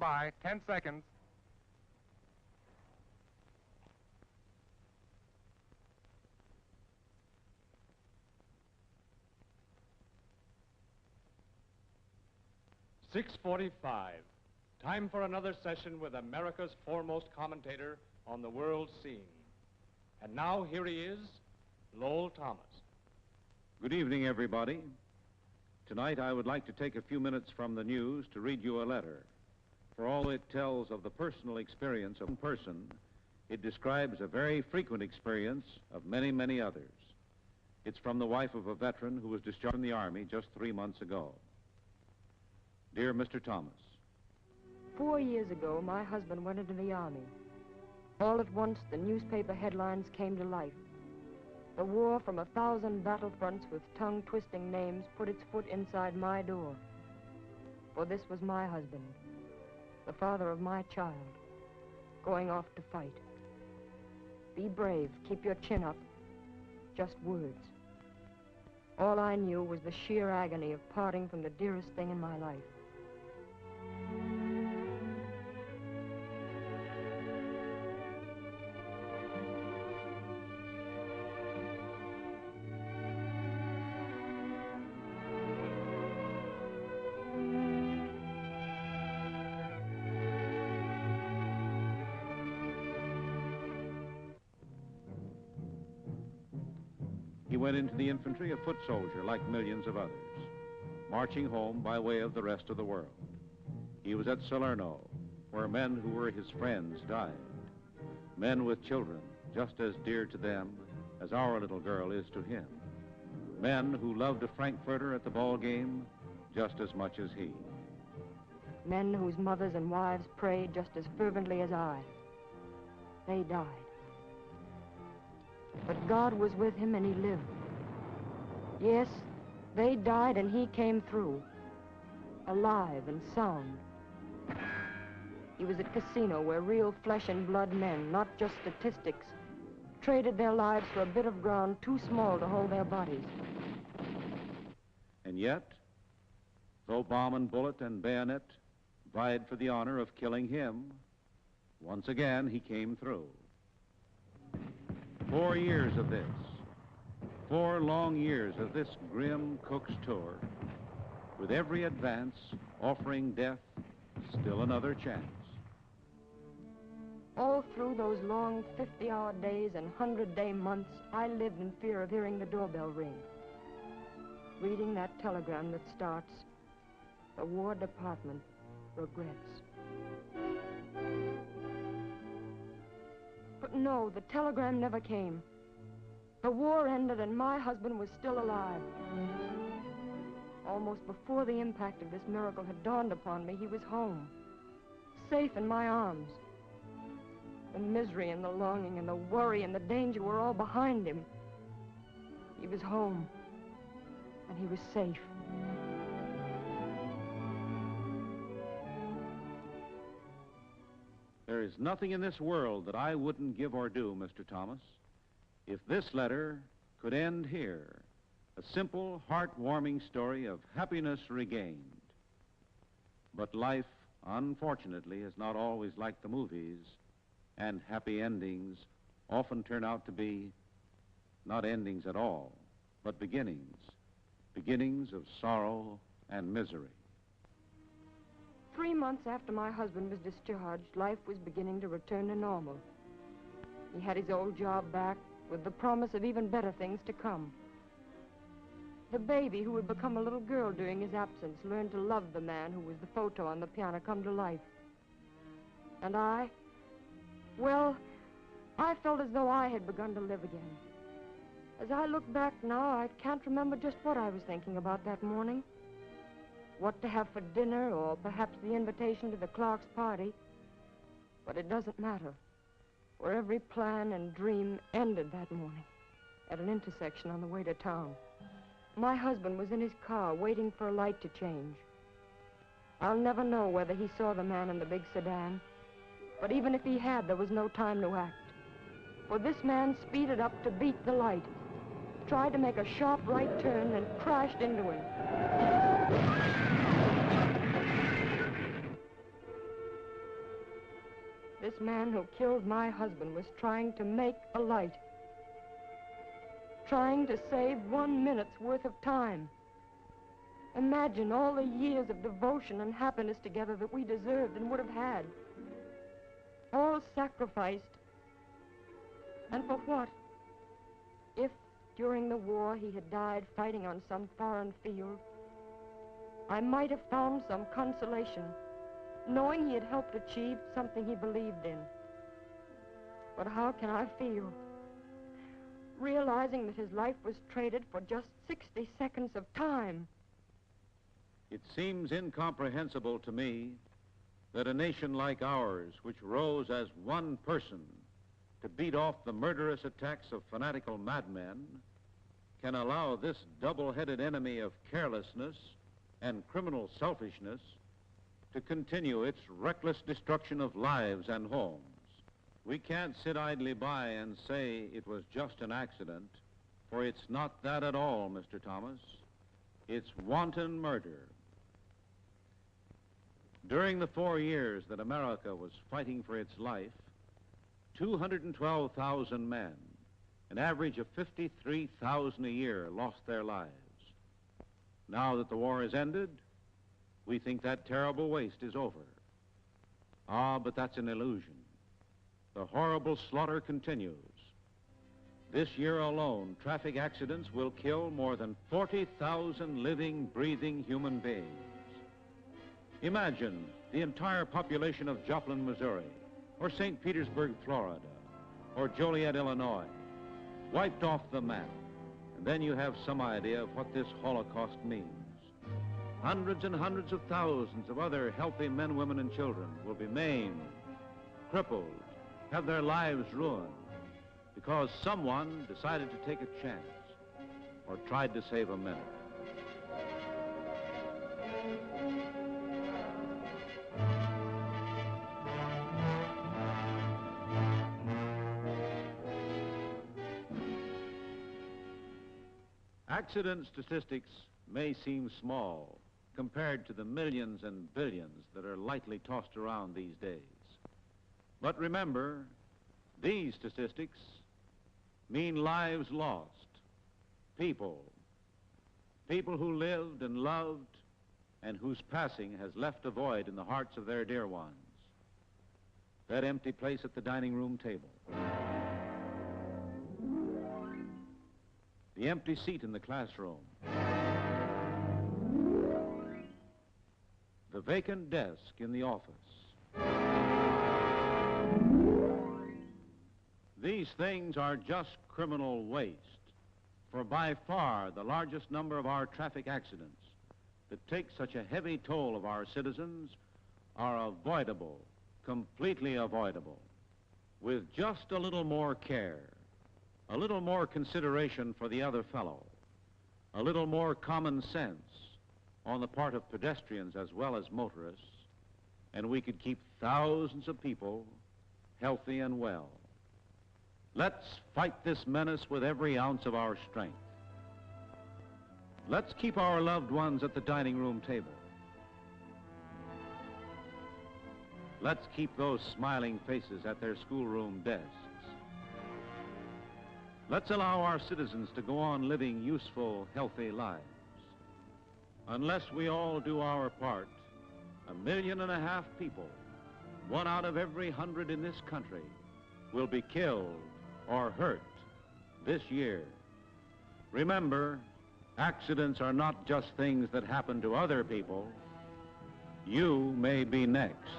by. 10 seconds. .45. Time for another session with America's foremost commentator on the world scene. And now here he is, Lowell Thomas. Good evening, everybody. Tonight I would like to take a few minutes from the news to read you a letter. For all it tells of the personal experience of one person, it describes a very frequent experience of many, many others. It's from the wife of a veteran who was discharged from the Army just 3 months ago. Dear Mr. Thomas, 4 years ago, my husband went into the Army. All at once, the newspaper headlines came to life. The war from 1,000 battlefronts with tongue-twisting names put its foot inside my door. For this was my husband, the father of my child, going off to fight. Be brave, keep your chin up. Just words. All I knew was the sheer agony of parting from the dearest thing in my life. he went into the infantry a foot soldier like millions of others, marching home by way of the rest of the world. He was at Salerno, where men who were his friends died, men with children just as dear to them as our little girl is to him, men who loved a Frankfurter at the ball game just as much as he. Men whose mothers and wives prayed just as fervently as I. They died. But God was with him and he lived. Yes, they died and he came through, alive and sound. He was at casino where real flesh and blood men, not just statistics, traded their lives for a bit of ground too small to hold their bodies. And yet, though bomb and bullet and bayonet vied for the honor of killing him, once again he came through. 4 years of this, 4 long years of this grim Cook's tour, with every advance offering death still another chance. All through those long 50-hour days and 100-day months, I lived in fear of hearing the doorbell ring, reading that telegram that starts, "The War Department regrets." But no, the telegram never came. The war ended and my husband was still alive. Almost before the impact of this miracle had dawned upon me, he was home, safe in my arms. The misery and the longing and the worry and the danger were all behind him. He was home, and he was safe. There is nothing in this world that I wouldn't give or do, Mr. Thomas, if this letter could end here, a simple, heartwarming story of happiness regained. But life, unfortunately, is not always like the movies, and happy endings often turn out to be not endings at all, but beginnings of sorrow and misery. 3 months after my husband was discharged, life was beginning to return to normal. He had his old job back, with the promise of even better things to come. The baby, who had become a little girl during his absence, learned to love the man who was the photo on the piano come to life. And I felt as though I had begun to live again. As I look back now, I can't remember just what I was thinking about that morning. What to have for dinner, or perhaps the invitation to the Clark's party. But it doesn't matter, for every plan and dream ended that morning at an intersection on the way to town. My husband was in his car waiting for a light to change. I'll never know whether he saw the man in the big sedan, but even if he had, there was no time to act. For this man speeded up to beat the light, tried to make a sharp right turn, and crashed into him. this man who killed my husband was trying to make a light. Trying to save 1 minute's worth of time. Imagine all the years of devotion and happiness together that we deserved and would have had. All sacrificed. And for what? If, during the war, he had died fighting on some foreign field, I might have found some consolation, knowing he had helped achieve something he believed in. But how can I feel, realizing that his life was traded for just 60 seconds of time? It seems incomprehensible to me that a nation like ours, which rose as one person to beat off the murderous attacks of fanatical madmen, can allow this double-headed enemy of carelessness and criminal selfishness to continue its reckless destruction of lives and homes. We can't sit idly by and say it was just an accident, for it's not that at all, Mr. Thomas. It's wanton murder. During the 4 years that America was fighting for its life, 212,000 men, an average of 53,000 a year, lost their lives. Now that the war is ended, we think that terrible waste is over. Ah, but that's an illusion. The horrible slaughter continues. This year alone, traffic accidents will kill more than 40,000 living, breathing human beings. Imagine the entire population of Joplin, Missouri, or St. Petersburg, Florida, or Joliet, Illinois, wiped off the map, and then you have some idea of what this Holocaust means. Hundreds and hundreds of thousands of other healthy men, women, and children will be maimed, crippled, have their lives ruined, because someone decided to take a chance or tried to save a minute. Accident statistics may seem small compared to the millions and billions that are lightly tossed around these days. But remember, these statistics mean lives lost, people who lived and loved and whose passing has left a void in the hearts of their dear ones. That empty place at the dining room table. The empty seat in the classroom. The vacant desk in the office. These things are just criminal waste, for by far the largest number of our traffic accidents that take such a heavy toll of our citizens are avoidable, completely avoidable, with just a little more care, a little more consideration for the other fellow, a little more common sense on the part of pedestrians as well as motorists, and we could keep thousands of people healthy and well. Let's fight this menace with every ounce of our strength. Let's keep our loved ones at the dining room table. Let's keep those smiling faces at their schoolroom desks. Let's allow our citizens to go on living useful, healthy lives. Unless we all do our part, 1.5 million people, 1 out of every 100 in this country, will be killed or hurt this year. Remember, accidents are not just things that happen to other people. You may be next.